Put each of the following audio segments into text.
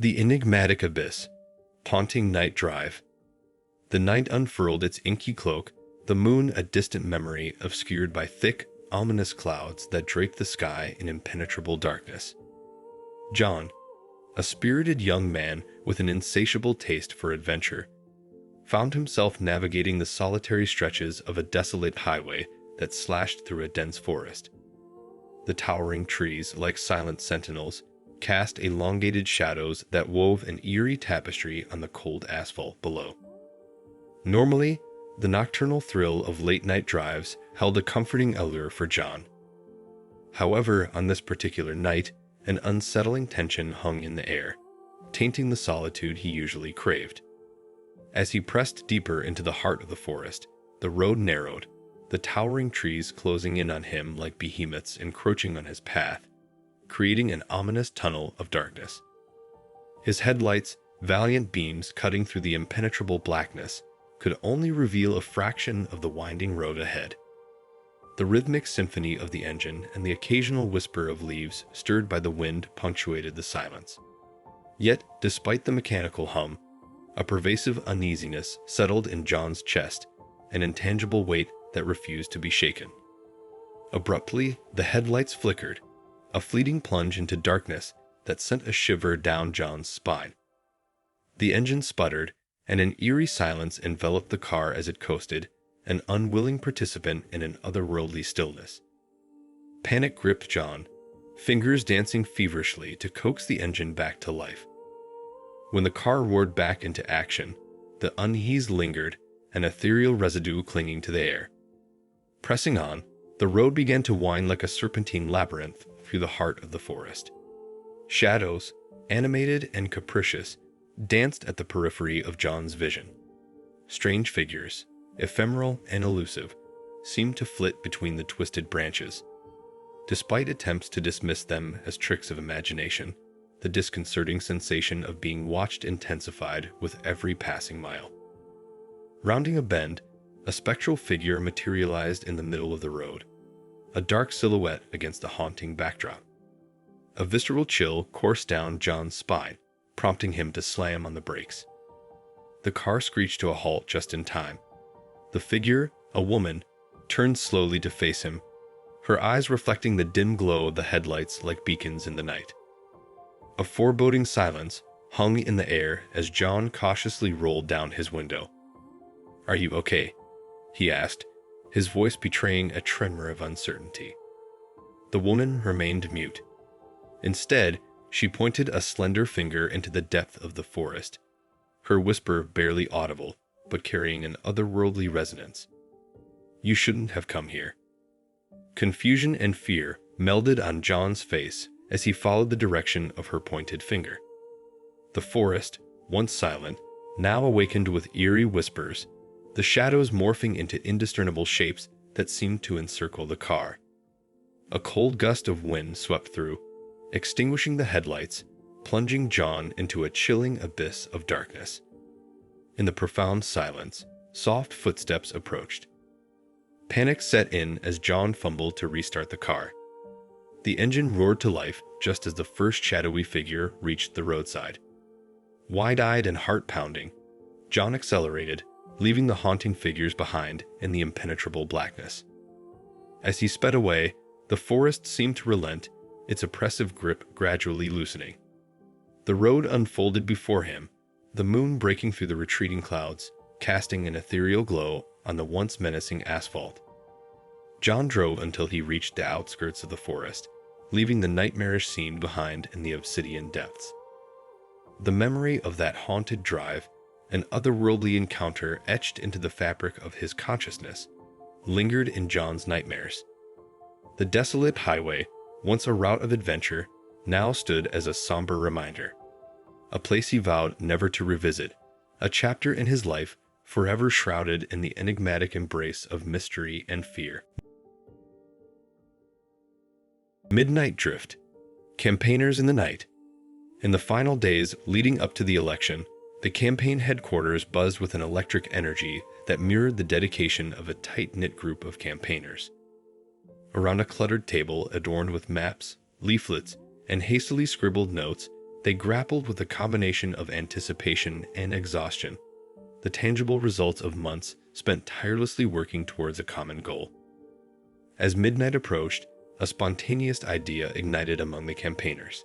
The enigmatic abyss, haunting night drive. The night unfurled its inky cloak, the moon a distant memory obscured by thick, ominous clouds that draped the sky in impenetrable darkness. John, a spirited young man with an insatiable taste for adventure, found himself navigating the solitary stretches of a desolate highway that slashed through a dense forest. The towering trees, like silent sentinels, cast elongated shadows that wove an eerie tapestry on the cold asphalt below. Normally, the nocturnal thrill of late-night drives held a comforting allure for John. However, on this particular night, an unsettling tension hung in the air, tainting the solitude he usually craved. As he pressed deeper into the heart of the forest, the road narrowed, the towering trees closing in on him like behemoths encroaching on his path, creating an ominous tunnel of darkness. His headlights, valiant beams cutting through the impenetrable blackness, could only reveal a fraction of the winding road ahead. The rhythmic symphony of the engine and the occasional whisper of leaves stirred by the wind punctuated the silence. Yet, despite the mechanical hum, a pervasive uneasiness settled in John's chest, an intangible weight that refused to be shaken. Abruptly, the headlights flickered, a fleeting plunge into darkness that sent a shiver down John's spine. The engine sputtered, and an eerie silence enveloped the car as it coasted, an unwilling participant in an otherworldly stillness. Panic gripped John, fingers dancing feverishly to coax the engine back to life. When the car roared back into action, the unease lingered, an ethereal residue clinging to the air. Pressing on, the road began to wind like a serpentine labyrinth through the heart of the forest. Shadows, animated and capricious, danced at the periphery of John's vision. Strange figures, ephemeral and elusive, seemed to flit between the twisted branches. Despite attempts to dismiss them as tricks of imagination, the disconcerting sensation of being watched intensified with every passing mile. Rounding a bend, a spectral figure materialized in the middle of the road, a dark silhouette against the haunting backdrop. A visceral chill coursed down John's spine, prompting him to slam on the brakes. The car screeched to a halt just in time. The figure, a woman, turned slowly to face him, her eyes reflecting the dim glow of the headlights like beacons in the night. A foreboding silence hung in the air as John cautiously rolled down his window. "Are you okay?" he asked, his voice betraying a tremor of uncertainty. The woman remained mute. Instead, she pointed a slender finger into the depth of the forest, her whisper barely audible, but carrying an otherworldly resonance. "You shouldn't have come here." Confusion and fear melded on John's face as he followed the direction of her pointed finger. The forest, once silent, now awakened with eerie whispers, the shadows morphing into indiscernible shapes that seemed to encircle the car. A cold gust of wind swept through, extinguishing the headlights, plunging John into a chilling abyss of darkness. In the profound silence, soft footsteps approached. Panic set in as John fumbled to restart the car. The engine roared to life just as the first shadowy figure reached the roadside. Wide-eyed and heart-pounding, John accelerated, leaving the haunting figures behind in the impenetrable blackness. As he sped away, the forest seemed to relent, its oppressive grip gradually loosening. The road unfolded before him, the moon breaking through the retreating clouds, casting an ethereal glow on the once menacing asphalt. John drove until he reached the outskirts of the forest, leaving the nightmarish scene behind in the obsidian depths. The memory of that haunted drive, an otherworldly encounter etched into the fabric of his consciousness, lingered in John's nightmares. The desolate highway, once a route of adventure, now stood as a somber reminder. A place he vowed never to revisit, a chapter in his life forever shrouded in the enigmatic embrace of mystery and fear. Midnight Drift. Campaigners in the night. In the final days leading up to the election, the campaign headquarters buzzed with an electric energy that mirrored the dedication of a tight-knit group of campaigners. Around a cluttered table adorned with maps, leaflets, and hastily scribbled notes, They grappled with a combination of anticipation and exhaustion, the tangible results of months spent tirelessly working towards a common goal. As midnight approached, a spontaneous idea ignited among the campaigners.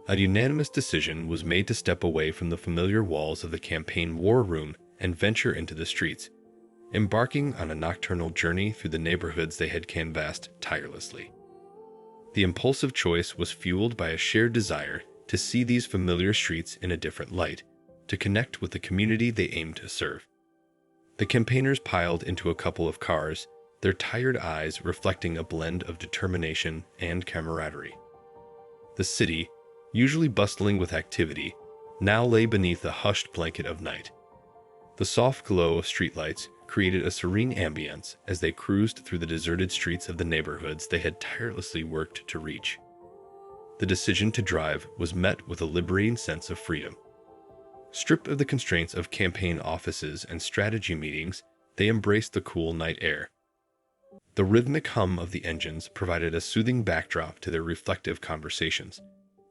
A unanimous decision was made to step away from the familiar walls of the campaign war room and venture into the streets, embarking on a nocturnal journey through the neighborhoods they had canvassed tirelessly. The impulsive choice was fueled by a shared desire to see these familiar streets in a different light, to connect with the community they aimed to serve. The campaigners piled into a couple of cars, their tired eyes reflecting a blend of determination and camaraderie. The city, usually bustling with activity, now lay beneath a hushed blanket of night. The soft glow of streetlights created a serene ambience as they cruised through the deserted streets of the neighborhoods they had tirelessly worked to reach. The decision to drive was met with a liberating sense of freedom. Stripped of the constraints of campaign offices and strategy meetings, they embraced the cool night air. The rhythmic hum of the engines provided a soothing backdrop to their reflective conversations,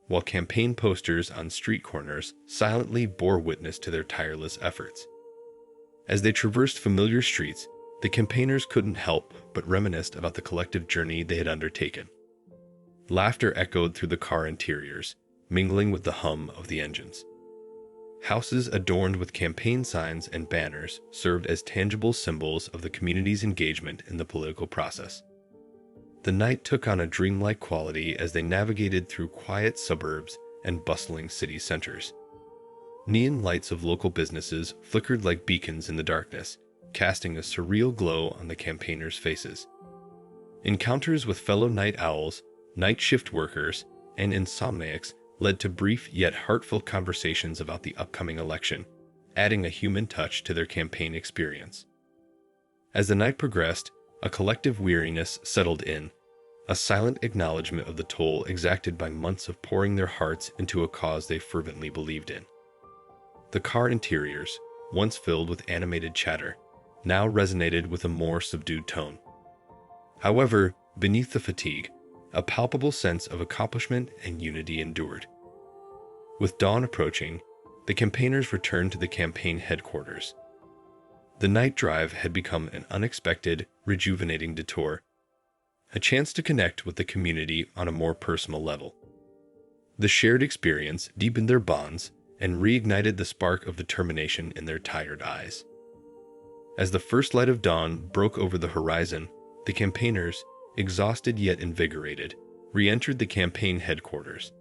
while campaign posters on street corners silently bore witness to their tireless efforts. As they traversed familiar streets, the campaigners couldn't help but reminisce about the collective journey they had undertaken. Laughter echoed through the car interiors, mingling with the hum of the engines. Houses adorned with campaign signs and banners served as tangible symbols of the community's engagement in the political process. The night took on a dreamlike quality as they navigated through quiet suburbs and bustling city centers. Neon lights of local businesses flickered like beacons in the darkness, casting a surreal glow on the campaigners' faces. Encounters with fellow night owls, night shift workers, and insomniacs led to brief yet heartfelt conversations about the upcoming election, adding a human touch to their campaign experience. As the night progressed, a collective weariness settled in, a silent acknowledgement of the toll exacted by months of pouring their hearts into a cause they fervently believed in. The car interiors, once filled with animated chatter, now resonated with a more subdued tone. However, beneath the fatigue, a palpable sense of accomplishment and unity endured. With dawn approaching, the campaigners returned to the campaign headquarters. The night drive had become an unexpected, rejuvenating detour, a chance to connect with the community on a more personal level. The shared experience deepened their bonds and reignited the spark of determination in their tired eyes. As the first light of dawn broke over the horizon, the campaigners, exhausted yet invigorated, re-entered the campaign headquarters.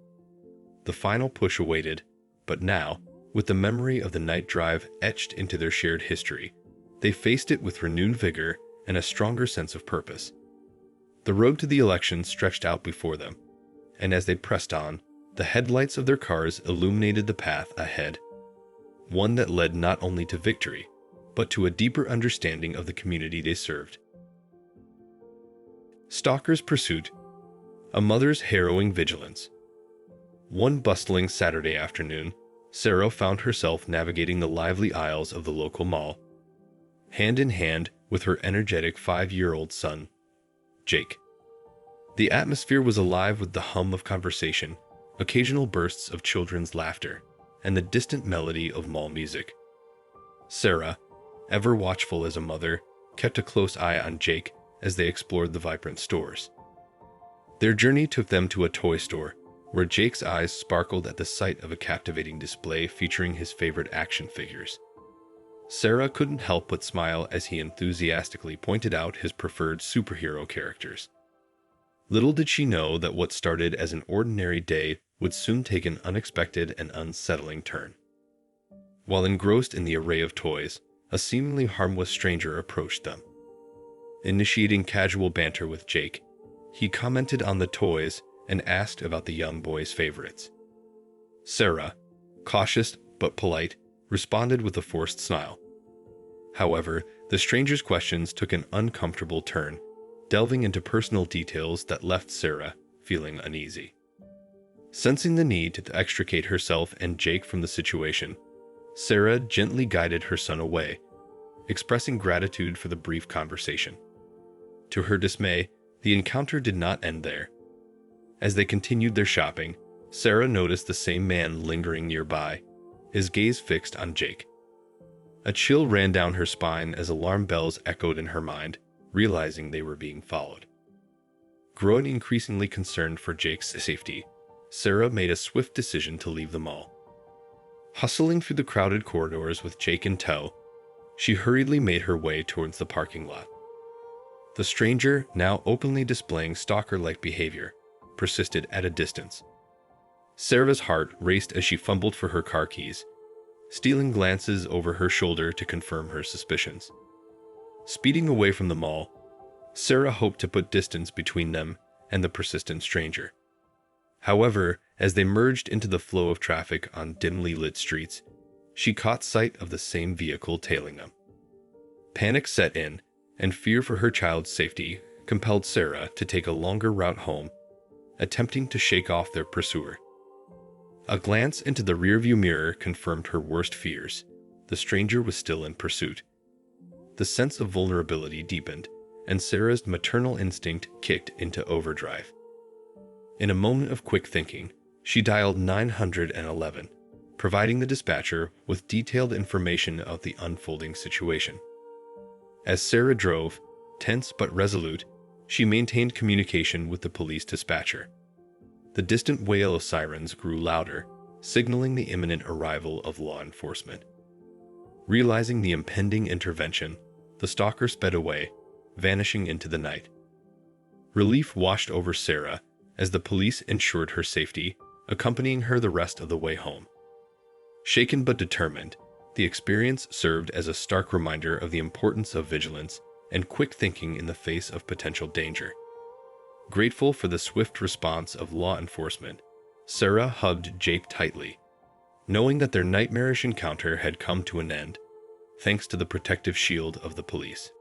The final push awaited, but now, with the memory of the night drive etched into their shared history, they faced it with renewed vigor and a stronger sense of purpose. The road to the election stretched out before them, and as they pressed on, the headlights of their cars illuminated the path ahead, one that led not only to victory, but to a deeper understanding of the community they served. Stalker's Pursuit, a mother's harrowing vigilance. One bustling Saturday afternoon, Sarah found herself navigating the lively aisles of the local mall, hand in hand with her energetic 5-year-old son, Jake. The atmosphere was alive with the hum of conversation, occasional bursts of children's laughter, and the distant melody of mall music. Sarah, ever watchful as a mother, kept a close eye on Jake as they explored the vibrant stores. Their journey took them to a toy store, where Jake's eyes sparkled at the sight of a captivating display featuring his favorite action figures. Sarah couldn't help but smile as he enthusiastically pointed out his preferred superhero characters. Little did she know that what started as an ordinary day would soon take an unexpected and unsettling turn. While engrossed in the array of toys, a seemingly harmless stranger approached them. Initiating casual banter with Jake, he commented on the toys and asked about the young boy's favorites. Sarah, cautious but polite, responded with a forced smile. However, the stranger's questions took an uncomfortable turn, delving into personal details that left Sarah feeling uneasy. Sensing the need to extricate herself and Jake from the situation, Sarah gently guided her son away, expressing gratitude for the brief conversation. To her dismay, the encounter did not end there. As they continued their shopping, Sarah noticed the same man lingering nearby, his gaze fixed on Jake. A chill ran down her spine as alarm bells echoed in her mind, realizing they were being followed. Growing increasingly concerned for Jake's safety, Sarah made a swift decision to leave the mall. Hustling through the crowded corridors with Jake in tow, she hurriedly made her way towards the parking lot. The stranger, now openly displaying stalker-like behavior, persisted at a distance. Sarah's heart raced as she fumbled for her car keys, stealing glances over her shoulder to confirm her suspicions. Speeding away from the mall, Sarah hoped to put distance between them and the persistent stranger. However, as they merged into the flow of traffic on dimly lit streets, she caught sight of the same vehicle tailing them. Panic set in, and fear for her child's safety compelled Sarah to take a longer route home, attempting to shake off their pursuer. A glance into the rearview mirror confirmed her worst fears. The stranger was still in pursuit. The sense of vulnerability deepened, and Sarah's maternal instinct kicked into overdrive. In a moment of quick thinking, she dialed 911, providing the dispatcher with detailed information of the unfolding situation. As Sarah drove, tense but resolute, she maintained communication with the police dispatcher. The distant wail of sirens grew louder, signaling the imminent arrival of law enforcement. Realizing the impending intervention, the stalker sped away, vanishing into the night. Relief washed over Sarah as the police ensured her safety, accompanying her the rest of the way home. Shaken but determined, the experience served as a stark reminder of the importance of vigilance and quick thinking in the face of potential danger. Grateful for the swift response of law enforcement, Sarah hugged Jake tightly, knowing that their nightmarish encounter had come to an end, thanks to the protective shield of the police.